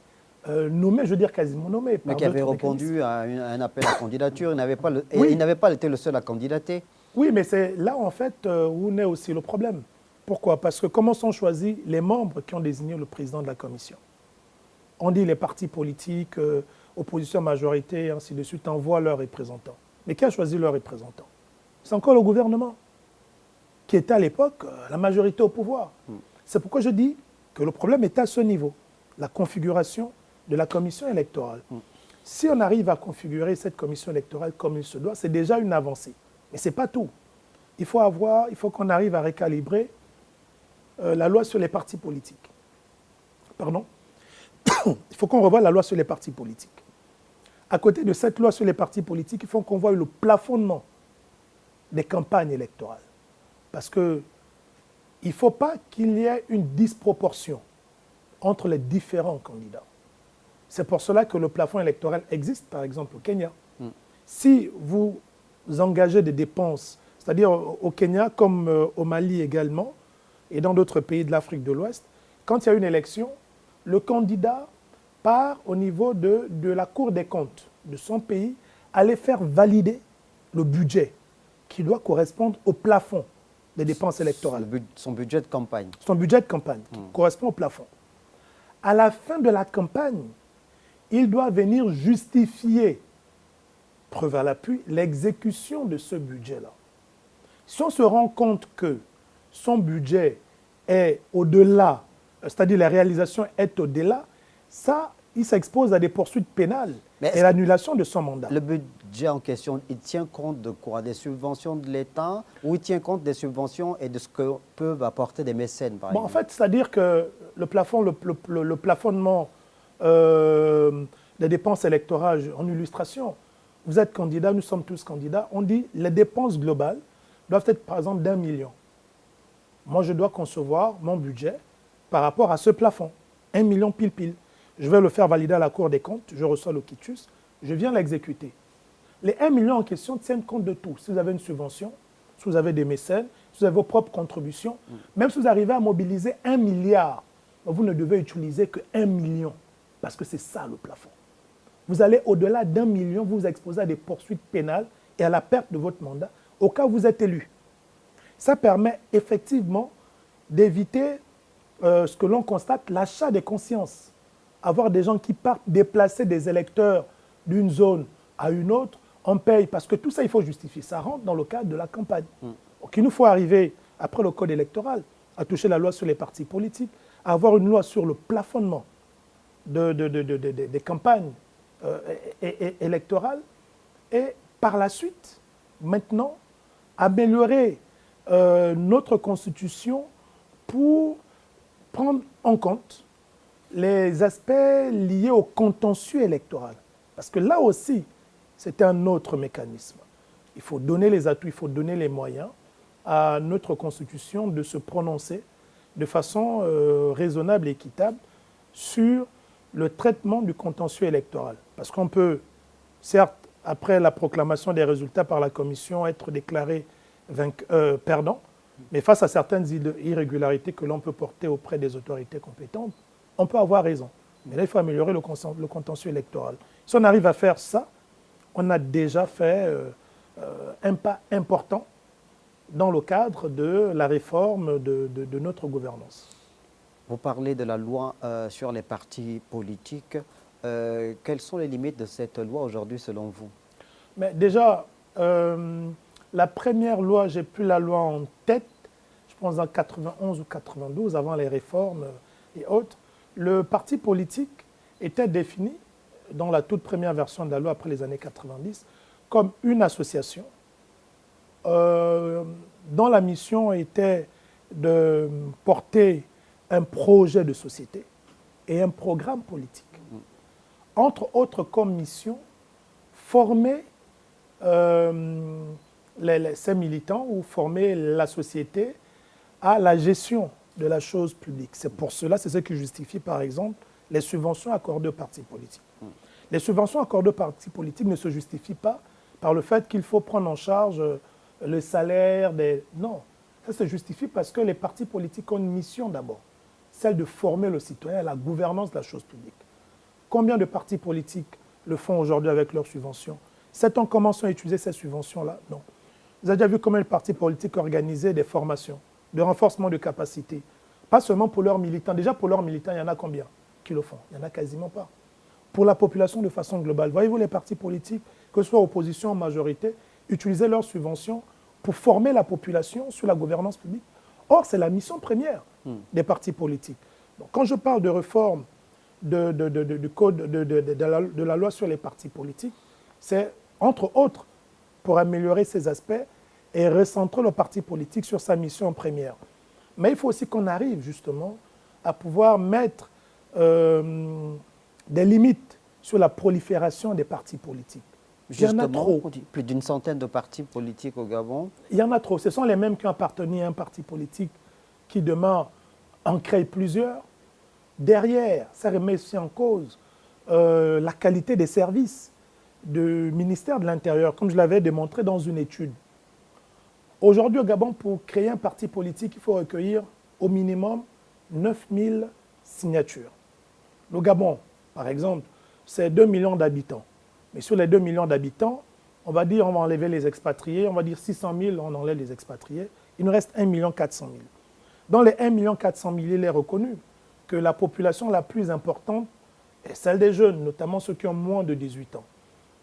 nommé, je veux dire quasiment nommé. Mais qui avait répondu à un appel à candidature, il n'avait pas été le seul à candidater. Oui, mais c'est là en fait où naît aussi le problème. Pourquoi? Parce que comment sont choisis les membres qui ont désigné le président de la commission? On dit les partis politiques, opposition, majorité, ainsi de suite, envoient leurs représentants. Mais qui a choisi leurs représentants? C'est encore le gouvernement, qui était à l'époque la majorité au pouvoir. C'est pourquoi je dis que le problème est à ce niveau, la configuration de la commission électorale. Si on arrive à configurer cette commission électorale comme il se doit, c'est déjà une avancée. Mais ce n'est pas tout. Il faut qu'on arrive à récalibrer la loi sur les partis politiques. Pardon? Il faut qu'on revoie la loi sur les partis politiques. À côté de cette loi sur les partis politiques, il faut qu'on voie le plafonnement des campagnes électorales. Parce qu'il ne faut pas qu'il y ait une disproportion entre les différents candidats. C'est pour cela que le plafond électoral existe, par exemple, au Kenya. Si vous engagez des dépenses, c'est-à-dire au Kenya comme au Mali également, et dans d'autres pays de l'Afrique de l'Ouest, quand il y a une élection, le candidat part au niveau de la Cour des comptes de son pays, aller faire valider le budget qui doit correspondre au plafond des dépenses électorales. Son budget de campagne. Son budget de campagne qui correspond au plafond. À la fin de la campagne, il doit venir justifier, preuve à l'appui, l'exécution de ce budget-là. Si on se rend compte que son budget est au-delà, c'est-à-dire la réalisation est au-delà, ça, il s'expose à des poursuites pénales et l'annulation de son mandat. Le budget en question, il tient compte de quoi? Des subventions de l'État ou il tient compte des subventions et de ce que peuvent apporter des mécènes, par exemple? En fait, c'est-à-dire que le plafonnement des dépenses électorales en illustration, vous êtes candidat, nous sommes tous candidats, on dit les dépenses globales doivent être par exemple d'1 million. Moi, je dois concevoir mon budget par rapport à ce plafond, 1 million pile. Je vais le faire valider à la Cour des comptes, je reçois le quitus, je viens l'exécuter. Les 1 million en question tiennent compte de tout. Si vous avez une subvention, si vous avez des mécènes, si vous avez vos propres contributions, même si vous arrivez à mobiliser 1 milliard, vous ne devez utiliser que 1 million, parce que c'est ça le plafond. Vous allez au-delà d'1 million, vous vous exposez à des poursuites pénales et à la perte de votre mandat, au cas où vous êtes élu. Ça permet effectivement d'éviter ce que l'on constate, l'achat des consciences. Avoir des gens qui partent déplacer des électeurs d'une zone à une autre, on paye, parce que tout ça, il faut justifier. Ça rentre dans le cadre de la campagne. Donc il nous faut arriver, après le code électoral, à toucher la loi sur les partis politiques, à avoir une loi sur le plafonnement des campagnes électorales, et par la suite, maintenant, améliorer notre constitution pour prendre en compte les aspects liés au contentieux électoral. Parce que là aussi, c'est un autre mécanisme. Il faut donner les atouts, il faut donner les moyens à notre constitution de se prononcer de façon raisonnable et équitable sur le traitement du contentieux électoral. Parce qu'on peut, certes, après la proclamation des résultats par la commission, être déclaré perdant, mais face à certaines irrégularités que l'on peut porter auprès des autorités compétentes, on peut avoir raison. Mais là, il faut améliorer le contentieux électoral. Si on arrive à faire ça, on a déjà fait un pas important dans le cadre de la réforme de notre gouvernance. Vous parlez de la loi sur les partis politiques. Quelles sont les limites de cette loi aujourd'hui selon vous? Mais déjà, la première loi, j'ai plus la loi en tête, je pense en 91 ou 92, avant les réformes et autres, le parti politique était défini dans la toute première version de la loi après les années 90 comme une association dont la mission était de porter un projet de société et un programme politique. Entre autres comme mission, former ces militants ou former la société à la gestion de la chose publique. C'est pour cela, c'est ce qui justifie par exemple les subventions accordées aux partis politiques. Les subventions accordées aux partis politiques ne se justifient pas par le fait qu'il faut prendre en charge le salaire des... Non, ça se justifie parce que les partis politiques ont une mission d'abord, celle de former le citoyen à la gouvernance de la chose publique. Combien de partis politiques le font aujourd'hui avec leurs subventions? Sait-on comment sont utilisées ces subventions-là? Non. Vous avez déjà vu combien de partis politiques organisaient des formations, de renforcement de capacité? Pas seulement pour leurs militants. Déjà pour leurs militants, il y en a combien qui le font? Il n'y en a quasiment pas. Pour la population de façon globale, voyez-vous les partis politiques, que ce soit opposition ou majorité, utiliser leurs subventions pour former la population sur la gouvernance publique? Or, c'est la mission première des partis politiques. Donc, quand je parle de réforme du code de la loi sur les partis politiques, c'est entre autres pour améliorer ces aspects et recentrer le parti politique sur sa mission première. Mais il faut aussi qu'on arrive justement à pouvoir mettre des limites sur la prolifération des partis politiques. Justement, il y en a trop. Plus d'une centaine de partis politiques au Gabon. Il y en a trop. Ce sont les mêmes qui ont appartenu à un parti politique qui demain en crée plusieurs. Derrière, ça remet aussi en cause la qualité des services du ministère de l'Intérieur, comme je l'avais démontré dans une étude. Aujourd'hui au Gabon, pour créer un parti politique, il faut recueillir au minimum 9000 signatures. Le Gabon, par exemple, c'est 2 millions d'habitants. Mais sur les 2 millions d'habitants, on va dire on va enlever les expatriés, on va dire 600 000, on enlève les expatriés. Il nous reste 1 400 000. Dans les 1 400 000, il est reconnu que la population la plus importante est celle des jeunes, notamment ceux qui ont moins de 18 ans.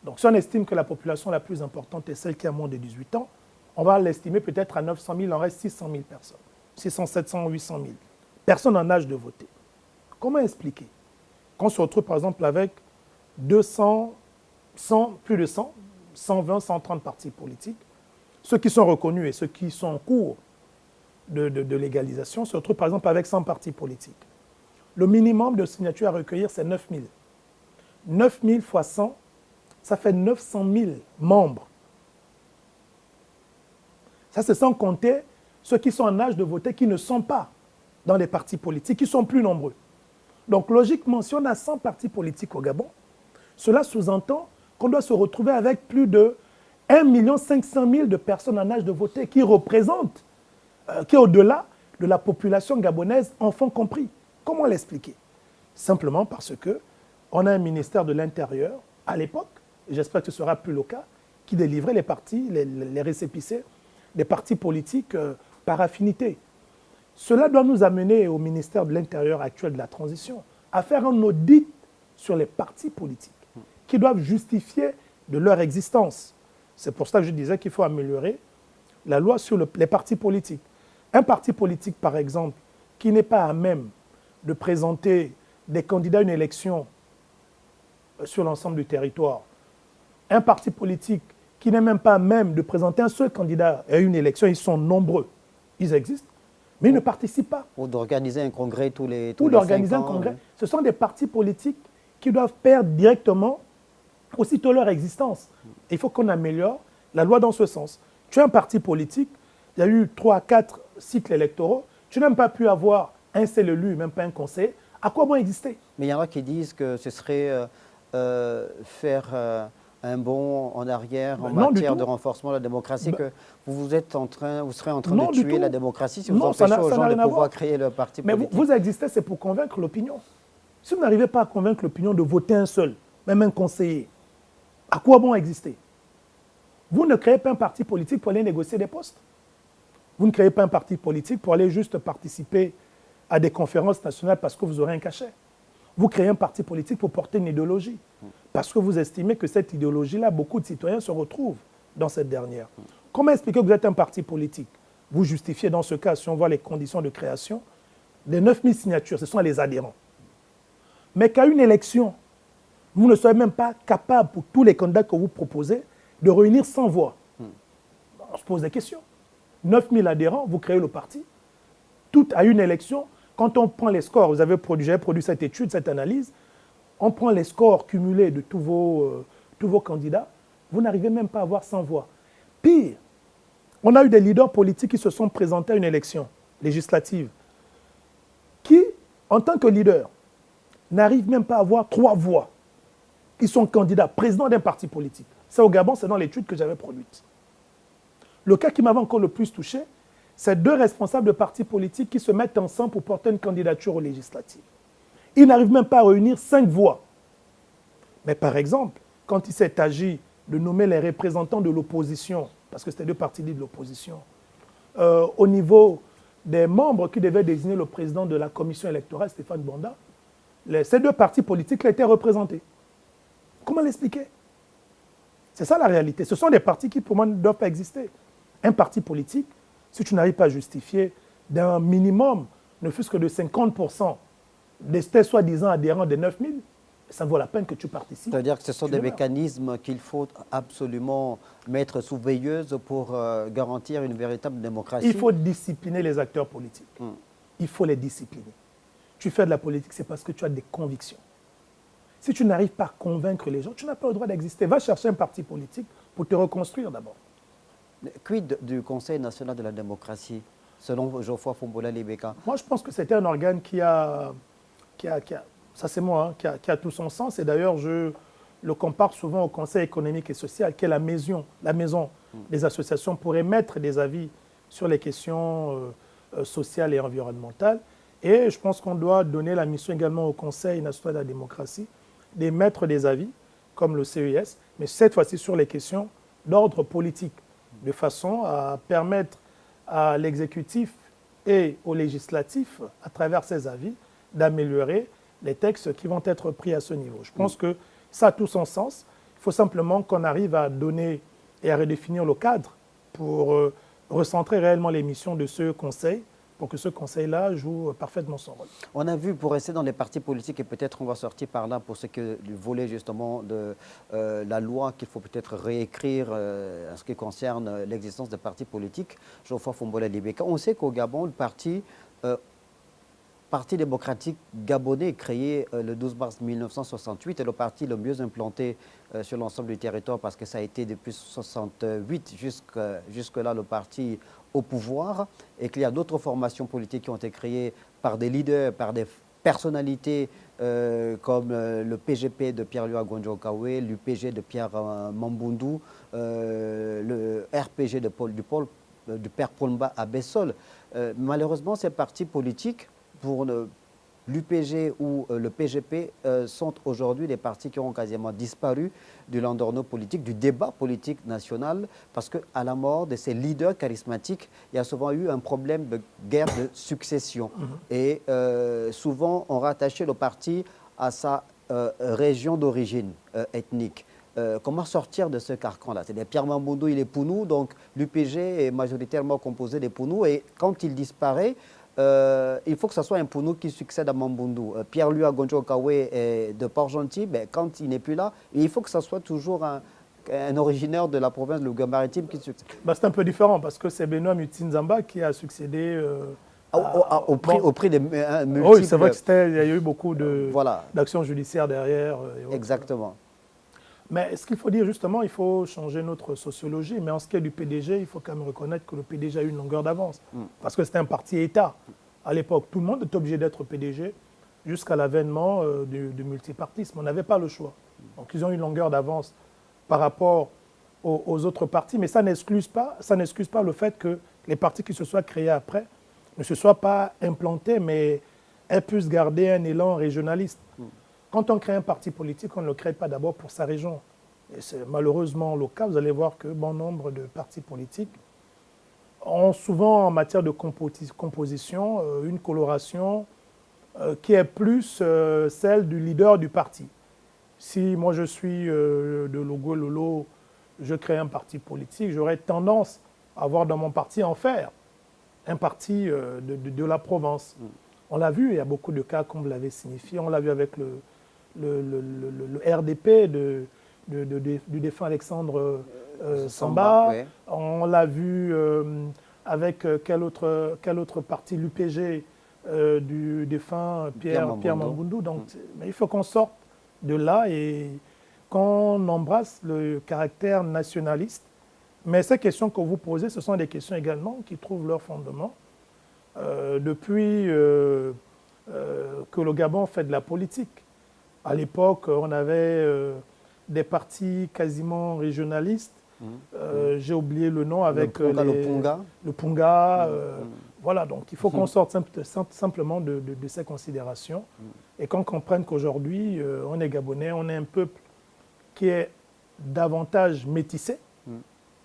Donc si on estime que la population la plus importante est celle qui a moins de 18 ans, on va l'estimer peut-être à 900 000, il en reste 600 000 personnes. 600, 700, 800 000. Personnes en âge de voter. Comment expliquer qu'on se retrouve par exemple avec 200, 100, plus de 100, 120, 130 partis politiques, ceux qui sont reconnus et ceux qui sont en cours de légalisation se retrouvent par exemple avec 100 partis politiques. Le minimum de signatures à recueillir, c'est 9 000. 9 000 fois 100, ça fait 900 000 membres. Ça, c'est sans compter ceux qui sont en âge de voter, qui ne sont pas dans les partis politiques, qui sont plus nombreux. Donc, logiquement, si on a 100 partis politiques au Gabon, cela sous-entend qu'on doit se retrouver avec plus de 1 500 000 de personnes en âge de voter qui représentent, qui est au-delà de la population gabonaise, enfants compris. Comment l'expliquer? Simplement parce qu'on a un ministère de l'Intérieur, à l'époque, et j'espère que ce sera plus le cas, qui délivrait les partis, les récépissés des partis politiques par affinité. Cela doit nous amener au ministère de l'Intérieur actuel de la transition à faire un audit sur les partis politiques qui doivent justifier de leur existence. C'est pour ça que je disais qu'il faut améliorer la loi sur les partis politiques. Un parti politique, par exemple, qui n'est pas à même de présenter des candidats à une élection sur l'ensemble du territoire, un parti politique qui n'est même pas à même de présenter un seul candidat à une élection, ils sont nombreux, ils existent, mais ils ne participent pas. Ou d'organiser un congrès tous les 5 ans. Ou d'organiser un congrès. Ce sont des partis politiques qui doivent perdre directement aussitôt leur existence. Et il faut qu'on améliore la loi dans ce sens. Tu as un parti politique, il y a eu 3 à 4 cycles électoraux, tu n'as même pas pu avoir un seul élu, même pas un conseiller. À quoi bon exister? Mais il y en a qui disent que ce serait faire un bond en arrière en matière de renforcement de la démocratie, que vous serez en train de tuer la démocratie si vous empêchez aux gens de pouvoir créer le parti politique. Mais vous existez, c'est pour convaincre l'opinion. Si vous n'arrivez pas à convaincre l'opinion de voter un seul, même un conseiller, à quoi bon exister? Vous ne créez pas un parti politique pour aller négocier des postes. Vous ne créez pas un parti politique pour aller juste participer à des conférences nationales parce que vous aurez un cachet. Vous créez un parti politique pour porter une idéologie. Parce que vous estimez que cette idéologie-là, beaucoup de citoyens se retrouvent dans cette dernière. Comment expliquer que vous êtes un parti politique? Vous justifiez dans ce cas, si on voit les conditions de création, les 9000 signatures, ce sont les adhérents. Mais qu'à une élection, vous ne soyez même pas capable, pour tous les candidats que vous proposez, de réunir 100 voix. On se pose des questions. 9000 adhérents, vous créez le parti. Tout à une élection, quand on prend les scores, j'avais produit cette étude, cette analyse, on prend les scores cumulés de tous vos candidats, vous n'arrivez même pas à avoir 100 voix. Pire, on a eu des leaders politiques qui se sont présentés à une élection législative, qui, en tant que leader, n'arrivent même pas à avoir 3 voix. Ils sont candidats, présidents d'un parti politique. Ça, au Gabon, c'est dans l'étude que j'avais produite. Le cas qui m'avait encore le plus touché, c'est 2 responsables de partis politiques qui se mettent ensemble pour porter une candidature aux législatives. Ils n'arrivent même pas à réunir 5 voix. Mais par exemple, quand il s'est agi de nommer les représentants de l'opposition, parce que c'était 2 partis de l'opposition, au niveau des membres qui devaient désigner le président de la commission électorale, Stéphane Banda, ces 2 partis politiques étaient représentés. Comment l'expliquer? C'est ça la réalité. Ce sont des partis qui, pour moi, ne doivent pas exister. Un parti politique, si tu n'arrives pas à justifier d'un minimum, ne fût-ce que de 50% des soi-disant adhérents des 9000, ça vaut la peine que tu participes. C'est-à-dire que ce sont des mécanismes qu'il faut absolument mettre sous veilleuse pour garantir une véritable démocratie. Il faut discipliner les acteurs politiques. Il faut les discipliner. Tu fais de la politique, c'est parce que tu as des convictions. Si tu n'arrives pas à convaincre les gens, tu n'as pas le droit d'exister. Va chercher un parti politique pour te reconstruire d'abord. Quid du Conseil national de la démocratie, selon Geoffroy Fombola Libeka? Moi, je pense que c'était un organe qui a ça c'est moi, hein, qui a tout son sens. Et d'ailleurs, je le compare souvent au Conseil économique et social, qui est la maison des associations pour émettre des avis sur les questions sociales et environnementales. Et je pense qu'on doit donner la mission également au Conseil national de la démocratie d'émettre des avis, comme le CES, mais cette fois-ci sur les questions d'ordre politique, de façon à permettre à l'exécutif et au législatif, à travers ces avis, d'améliorer les textes qui vont être pris à ce niveau. Je pense que ça a tout son sens. Il faut simplement qu'on arrive à donner et à redéfinir le cadre pour recentrer réellement les missions de ce Conseil, pour que ce Conseil-là joue parfaitement son rôle. On a vu, pour rester dans les partis politiques, et peut-être on va sortir par là pour ce que du volet justement de la loi qu'il faut peut-être réécrire en ce qui concerne l'existence des partis politiques, Geoffroy Fombola Libeka. On sait qu'au Gabon, le Parti démocratique gabonais créé le 12 mars 1968 est le parti le mieux implanté sur l'ensemble du territoire parce que ça a été depuis 1968 jusque-là le parti au pouvoir et qu'il y a d'autres formations politiques qui ont été créées par des leaders, par des personnalités comme le PGP de Pierre-Louis Agonjo-Okawe, l'UPG de Pierre Mambundu, le RPG du père Polmba à Bessol. Malheureusement, ces partis politiques pour l'UPG ou le PGP sont aujourd'hui des partis qui ont quasiment disparu du landerneau politique, du débat politique national, parce qu'à la mort de ces leaders charismatiques, il y a souvent eu un problème de guerre de succession. Et souvent, on rattachait le parti à sa région d'origine ethnique. Comment sortir de ce carcan-là? C'est des Pierre Mambundu, il est Pounou, donc l'UPG est majoritairement composé des Pounou, et quand il disparaît, il faut que ce soit un Pounou qui succède à Mambundu. Pierre-Louis Agonjo-Okawe est de Port-Gentil, mais quand il n'est plus là, il faut que ce soit toujours un originaire de la province de Louga-Maritime qui succède. C'est un peu différent parce que c'est Benoît Mutinzamba qui a succédé au prix des multiples... Oui, c'est vrai qu'il y a eu beaucoup d'actions judiciaires derrière. Exactement. Mais ce qu'il faut dire justement, il faut changer notre sociologie. Mais en ce qui est du PDG, il faut quand même reconnaître que le PDG a eu une longueur d'avance. Parce que c'était un parti État. À l'époque, tout le monde était obligé d'être PDG jusqu'à l'avènement du multipartisme. On n'avait pas le choix. Donc ils ont une longueur d'avance par rapport aux autres partis. Mais ça n'excuse pas le fait que les partis qui se soient créés après ne se soient pas implantés, mais elles puissent garder un élan régionaliste. Quand on crée un parti politique, on ne le crée pas d'abord pour sa région. Et c'est malheureusement le cas. Vous allez voir que bon nombre de partis politiques ont souvent en matière de composition une coloration qui est plus celle du leader du parti. Si moi je suis de Logo Lolo, je crée un parti politique, j'aurais tendance à avoir dans mon parti en faire un parti de la Provence. On l'a vu, il y a beaucoup de cas comme vous l'avez signifié, on l'a vu avec le RDP du défunt Alexandre Samba, ouais. On l'a vu avec quel autre parti, l'UPG du défunt Pierre Mambundu. Donc, mais il faut qu'on sorte de là et qu'on embrasse le caractère nationaliste. Mais ces questions que vous posez, ce sont des questions également qui trouvent leur fondement depuis que le Gabon fait de la politique. À l'époque, on avait des partis quasiment régionalistes. J'ai oublié le nom avec le Punga. Le Punga. Voilà, donc il faut qu'on sorte simplement de ces considérations et qu'on comprenne qu'aujourd'hui, on est Gabonais, on est un peuple qui est davantage métissé.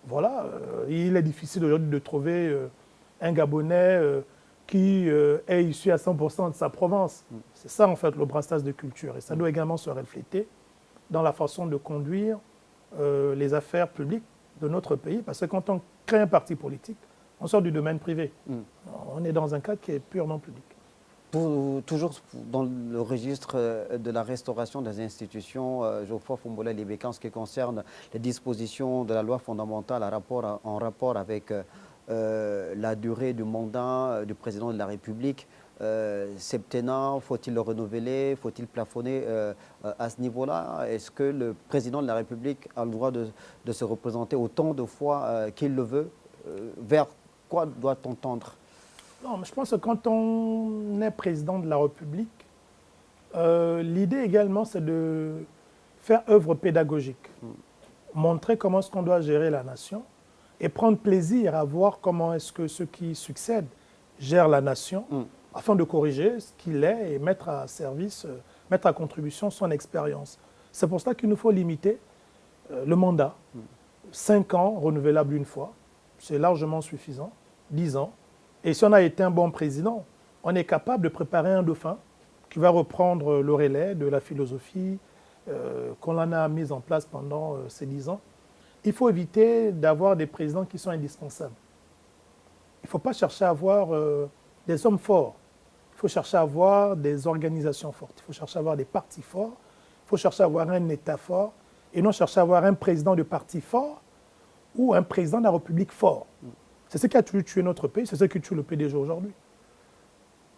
Voilà, il est difficile aujourd'hui de trouver un Gabonais qui est issu à 100% de sa province. C'est ça, en fait, le brassage de culture. Et ça doit également se refléter dans la façon de conduire les affaires publiques de notre pays. Parce que quand on crée un parti politique, on sort du domaine privé. On est dans un cadre qui est purement public. Toujours dans le registre de la restauration des institutions, Geoffroy Fumbola Libeka, en ce qui concerne les dispositions de la loi fondamentale en rapport avec la durée du mandat du président de la République, septennat, faut-il le renouveler, faut-il plafonner à ce niveau-là? Est-ce que le président de la République a le droit de se représenter autant de fois qu'il le veut? Vers quoi doit-on tendre? Non, mais je pense que quand on est président de la République, l'idée également, c'est de faire œuvre pédagogique, montrer comment est-ce qu'on doit gérer la nation et prendre plaisir à voir comment est-ce que ceux qui succèdent gèrent la nation afin de corriger ce qu'il est et mettre à service, mettre à contribution son expérience. C'est pour cela qu'il nous faut limiter le mandat. 5 ans, renouvelable une fois, c'est largement suffisant, 10 ans. Et si on a été un bon président, on est capable de préparer un dauphin qui va reprendre le relais de la philosophie qu'on en a mise en place pendant ces 10 ans. Il faut éviter d'avoir des présidents qui sont indispensables. Il ne faut pas chercher à avoir des hommes forts. Il faut chercher à avoir des organisations fortes. Il faut chercher à avoir des partis forts. Il faut chercher à avoir un État fort et non chercher à avoir un président de parti fort ou un président de la République fort. C'est ce qui a tué notre pays, c'est ce qui tue le PDG aujourd'hui.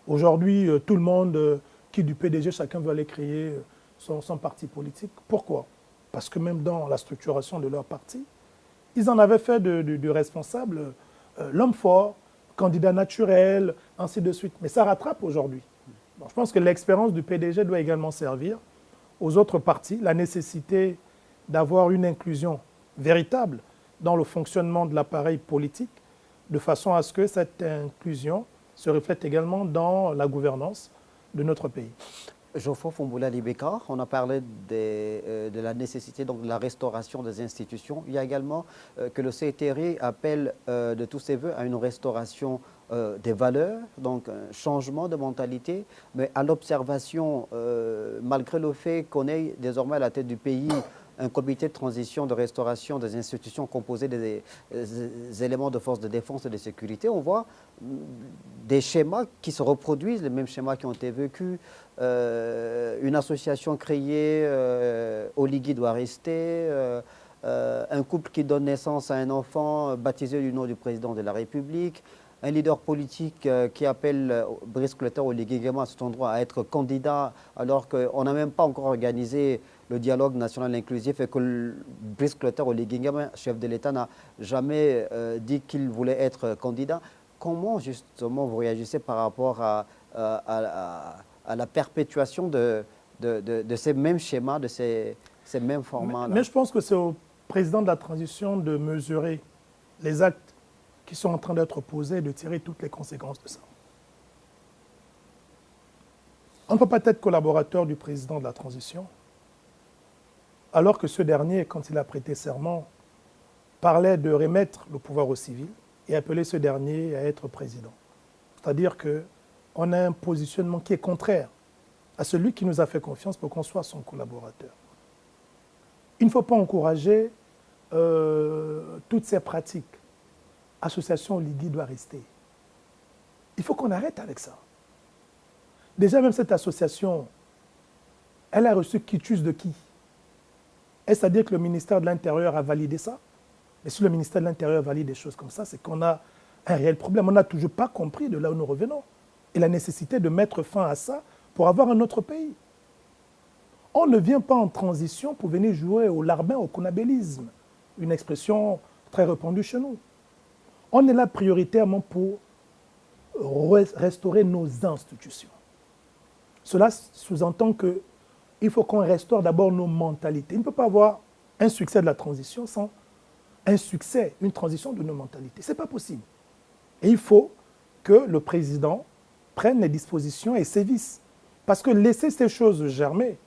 Aujourd'hui, tout le monde qui est du PDG, chacun veut aller créer son parti politique. Pourquoi? Parce que même dans la structuration de leur parti, ils en avaient fait de responsables l'homme fort, candidat naturel, ainsi de suite. Mais ça rattrape aujourd'hui. Je pense que l'expérience du PDG doit également servir aux autres partis, la nécessité d'avoir une inclusion véritable dans le fonctionnement de l'appareil politique, de façon à ce que cette inclusion se reflète également dans la gouvernance de notre pays. Geoffroy Fumbola Libeka, on a parlé de la nécessité donc, de la restauration des institutions. Il y a également que le CTRI appelle de tous ses voeux à une restauration des valeurs, donc un changement de mentalité, mais à l'observation, malgré le fait qu'on ait désormais à la tête du pays un comité de transition de restauration des institutions composé des éléments de force de défense et de sécurité, on voit des schémas qui se reproduisent, les mêmes schémas qui ont été vécus. Une association créée, Oligui doit rester, un couple qui donne naissance à un enfant baptisé du nom du président de la République, un leader politique qui appelle Brice Clotaire Oligui Nguema à cet endroit à être candidat alors qu'on n'a même pas encore organisé le dialogue national inclusif et que Brice Clotaire Oligui Nguema, chef de l'État, n'a jamais dit qu'il voulait être candidat. Comment justement vous réagissez par rapport à la perpétuation de ces mêmes schémas, de ces mêmes formats-là? Mais je pense que c'est au président de la transition de mesurer les actes qui sont en train d'être posés et de tirer toutes les conséquences de ça. On ne peut pas être collaborateur du président de la transition, alors que ce dernier, quand il a prêté serment, parlait de remettre le pouvoir aux civils, et appeler ce dernier à être président. C'est-à-dire qu'on a un positionnement qui est contraire à celui qui nous a fait confiance pour qu'on soit son collaborateur. Il ne faut pas encourager toutes ces pratiques. Association Oligui doit rester. Il faut qu'on arrête avec ça. Déjà, même cette association, elle a reçu quitus de qui? Est-ce à dire que le ministère de l'Intérieur a validé ça? Mais si le ministère de l'Intérieur valide des choses comme ça, c'est qu'on a un réel problème. On n'a toujours pas compris de là où nous revenons. Et la nécessité de mettre fin à ça pour avoir un autre pays. On ne vient pas en transition pour venir jouer au larbin, au conabellisme. Une expression très répandue chez nous. On est là prioritairement pour restaurer nos institutions. Cela sous-entend qu'il faut qu'on restaure d'abord nos mentalités. Il ne peut pas avoir un succès de la transition sans un succès, une transition de nos mentalités. Ce n'est pas possible. Et il faut que le président prenne les dispositions et sévisse. Parce que laisser ces choses germer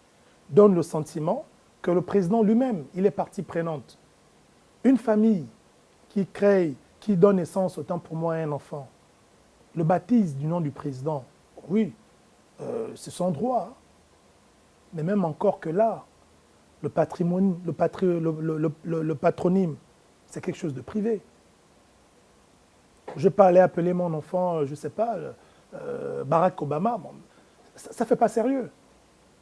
donne le sentiment que le président lui-même, il est partie prenante. Une famille qui crée, qui donne naissance, autant pour moi, à un enfant, le baptise du nom du président, oui, c'est son droit. Mais même encore que là, le patronyme, c'est quelque chose de privé. Je ne vais pas aller appeler mon enfant, je ne sais pas, Barack Obama. Bon, ça ne fait pas sérieux.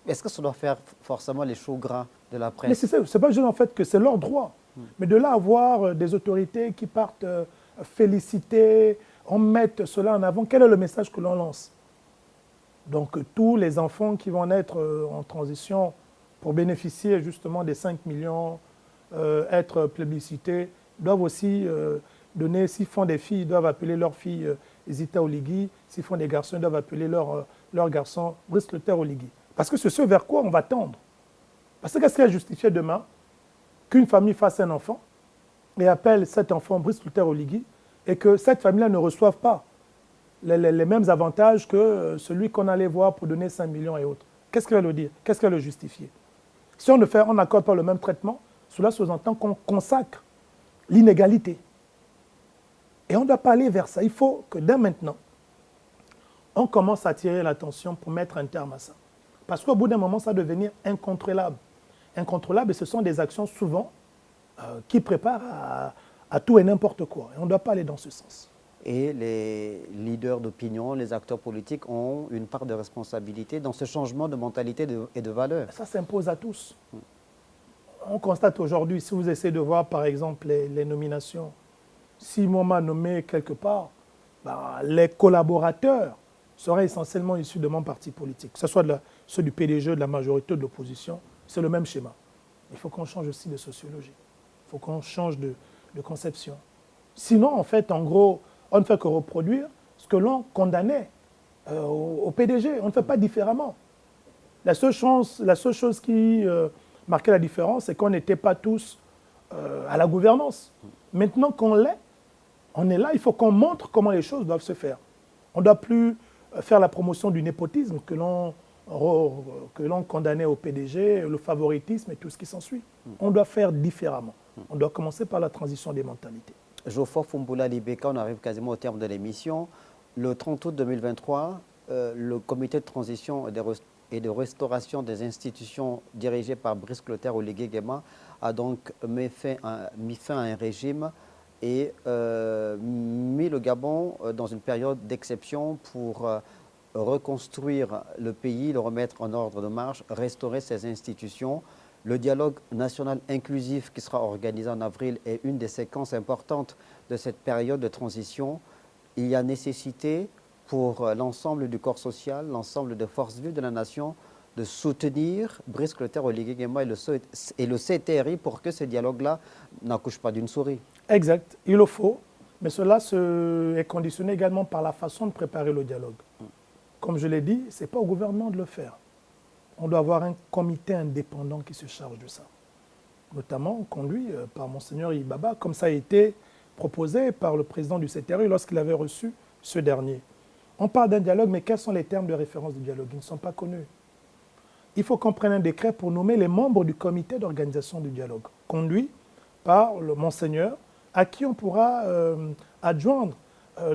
Est-ce que ça doit faire forcément les choux gras de la presse? Mais c'est pas juste en fait que c'est leur droit. Mais de là à voir des autorités qui partent féliciter, on met cela en avant, quel est le message que l'on lance? Donc tous les enfants qui vont naître en transition pour bénéficier justement des 5 millions, être plébiscités, doivent aussi donner, s'ils font des filles, ils doivent appeler leurs filles Zita Oligui, s'ils font des garçons, ils doivent appeler leurs garçons Brice Clotaire Oligui. Parce que c'est ce vers quoi on va tendre. Parce que qu'est-ce qui a justifié demain qu'une famille fasse un enfant et appelle cet enfant Brice Clotaire Oligui et que cette famille-là ne reçoive pas les mêmes avantages que celui qu'on allait voir pour donner 5 millions et autres. Qu'est-ce qu'elle veut le dire? Qu'est-ce qu'elle veut le justifier? Si on n'accorde pas le même traitement, cela sous-entend qu'on consacre l'inégalité. Et on ne doit pas aller vers ça. Il faut que dès maintenant, on commence à attirer l'attention pour mettre un terme à ça. Parce qu'au bout d'un moment, ça va devenir incontrôlable. Incontrôlable, et ce sont des actions souvent qui préparent à tout et n'importe quoi. Et on ne doit pas aller dans ce sens. Et les leaders d'opinion, les acteurs politiques ont une part de responsabilité dans ce changement de mentalité et de valeurs. Ça s'impose à tous. On constate aujourd'hui, si vous essayez de voir par exemple les nominations, si moi m'a nommé quelque part, les collaborateurs seraient essentiellement issus de mon parti politique, que ce soit ceux du PDG, de la majorité ou de l'opposition, c'est le même schéma. Il faut qu'on change aussi de sociologie. Il faut qu'on change de conception. Sinon, en fait, en gros, on ne fait que reproduire ce que l'on condamnait au PDG. On ne fait pas différemment. La seule chose qui marquait la différence, c'est qu'on n'était pas tous à la gouvernance. Maintenant qu'on l'est, on est là, il faut qu'on montre comment les choses doivent se faire. On ne doit plus faire la promotion du népotisme que l'on condamnait au PDG, le favoritisme et tout ce qui s'ensuit. On doit faire différemment. On doit commencer par la transition des mentalités. Geoffroy Fumbula Libeka, on arrive quasiment au terme de l'émission. Le 30 août 2023, le comité de transition et de restauration des institutions dirigé par Brice Clotaire Oligui Nguema a donc mis fin à un régime et mis le Gabon dans une période d'exception pour reconstruire le pays, le remettre en ordre de marche, restaurer ses institutions. Le dialogue national inclusif qui sera organisé en avril est une des séquences importantes de cette période de transition. Il y a nécessité pour l'ensemble du corps social, l'ensemble des forces vives de la nation, de soutenir Brice Clotaire Oligui Nguema et le CTRI pour que ce dialogue-là n'accouche pas d'une souris. Exact, il le faut, mais cela est conditionné également par la façon de préparer le dialogue. Comme je l'ai dit, ce n'est pas au gouvernement de le faire. On doit avoir un comité indépendant qui se charge de ça, notamment conduit par Monseigneur Ibaba, comme ça a été proposé par le président du CTRI lorsqu'il avait reçu ce dernier. On parle d'un dialogue, mais quels sont les termes de référence du dialogue? Ils ne sont pas connus. Il faut qu'on prenne un décret pour nommer les membres du comité d'organisation du dialogue, conduit par le Monseigneur, à qui on pourra adjoindre à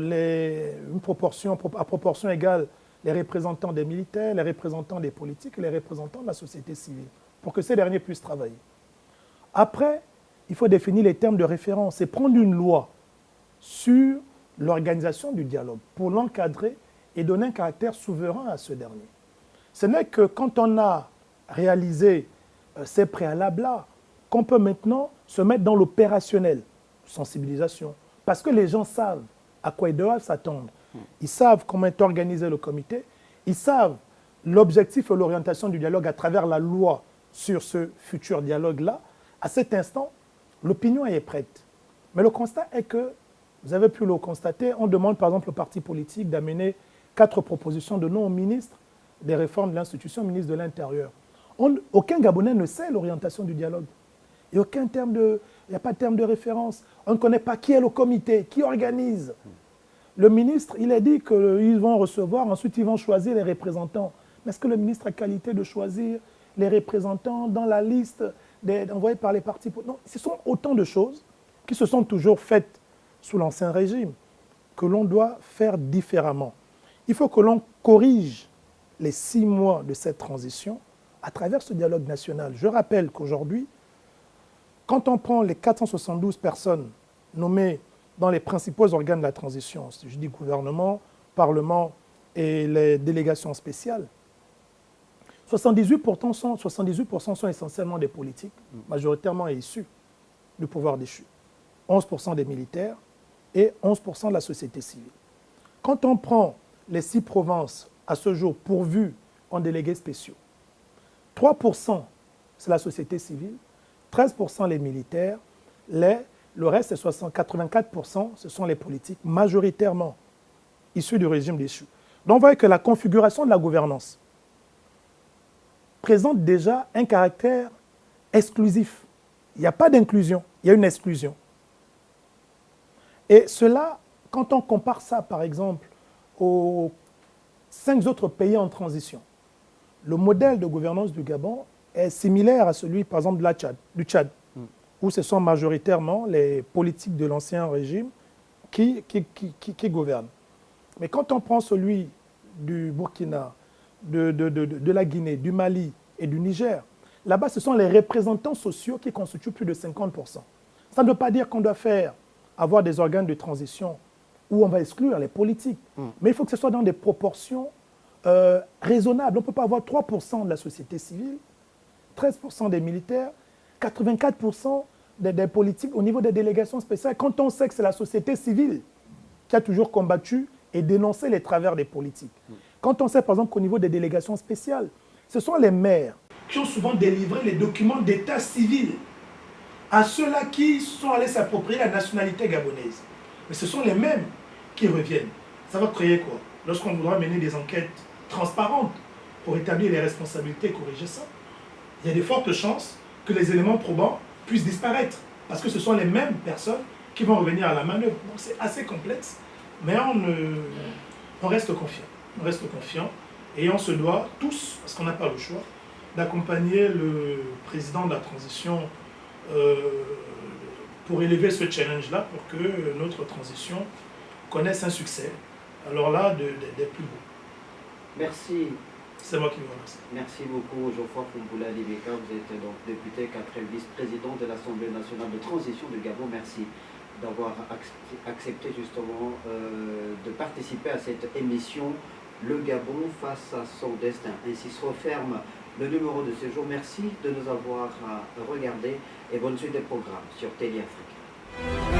proportion égale les représentants des militaires, les représentants des politiques et les représentants de la société civile, pour que ces derniers puissent travailler. Après, il faut définir les termes de référence et prendre une loi sur l'organisation du dialogue pour l'encadrer et donner un caractère souverain à ce dernier. Ce n'est que quand on a réalisé ces préalables-là qu'on peut maintenant se mettre dans l'opérationnel, sensibilisation, parce que les gens savent à quoi ils doivent s'attendre. Ils savent comment est organisé le comité, ils savent l'objectif et l'orientation du dialogue à travers la loi sur ce futur dialogue-là. À cet instant, l'opinion est prête. Mais le constat est que, vous avez pu le constater, on demande par exemple aux partis politiques d'amener 4 propositions de nom au ministre des réformes de l'institution, ministre de l'Intérieur. Aucun Gabonais ne sait l'orientation du dialogue. Il n'y a pas de terme de référence. On ne connaît pas qui est le comité, qui organise. Le ministre, il a dit qu'ils vont recevoir, ensuite ils vont choisir les représentants. Mais est-ce que le ministre a qualité de choisir les représentants dans la liste envoyée par les partis politiques? Non, ce sont autant de choses qui se sont toujours faites sous l'ancien régime que l'on doit faire différemment. Il faut que l'on corrige les 6 mois de cette transition à travers ce dialogue national. Je rappelle qu'aujourd'hui, quand on prend les 472 personnes nommées dans les principaux organes de la transition, je dis gouvernement, parlement et les délégations spéciales, 78% sont essentiellement des politiques, majoritairement issus du pouvoir déchu. 11% des militaires et 11% de la société civile. Quand on prend les 6 provinces à ce jour pourvues en délégués spéciaux, 3% c'est la société civile, 13% les militaires, le reste, c'est 84%, ce sont les politiques, majoritairement issus du régime déchu. Donc on voit que la configuration de la gouvernance présente déjà un caractère exclusif. Il n'y a pas d'inclusion, il y a une exclusion. Et cela, quand on compare ça, par exemple, aux 5 autres pays en transition, le modèle de gouvernance du Gabon est similaire à celui, par exemple, du Tchad, où ce sont majoritairement les politiques de l'ancien régime qui gouvernent. Mais quand on prend celui du Burkina, de la Guinée, du Mali et du Niger, là-bas, ce sont les représentants sociaux qui constituent plus de 50%. Ça ne veut pas dire qu'on doit avoir des organes de transition où on va exclure les politiques. Mais il faut que ce soit dans des proportions raisonnables. On ne peut pas avoir 3% de la société civile, 13% des militaires, 84% des politiques au niveau des délégations spéciales, quand on sait que c'est la société civile qui a toujours combattu et dénoncé les travers des politiques. Quand on sait par exemple qu'au niveau des délégations spéciales, ce sont les maires qui ont souvent délivré les documents d'état civil à ceux-là qui sont allés s'approprier la nationalité gabonaise. Mais ce sont les mêmes qui reviennent. Ça va créer quoi? Lorsqu'on voudra mener des enquêtes transparentes pour établir les responsabilités et corriger ça, il y a de fortes chances que les éléments probants puissent disparaître. Parce que ce sont les mêmes personnes qui vont revenir à la manœuvre. Donc c'est assez complexe, mais on reste confiant. On reste confiant et on se doit tous, parce qu'on n'a pas le choix, d'accompagner le président de la transition pour élever ce challenge-là, pour que notre transition connaisse un succès. Alors là, des plus beaux. Merci. C'est moi qui vous remercie. Merci beaucoup, Geoffroy Fumboula Libeka. Vous êtes donc député 4e vice-président de l'Assemblée nationale de transition de Gabon. Merci d'avoir accepté justement de participer à cette émission Le Gabon face à son destin. Ainsi se referme le numéro de ce jour. Merci de nous avoir regardés et bonne suite des programmes sur Télé Afrique.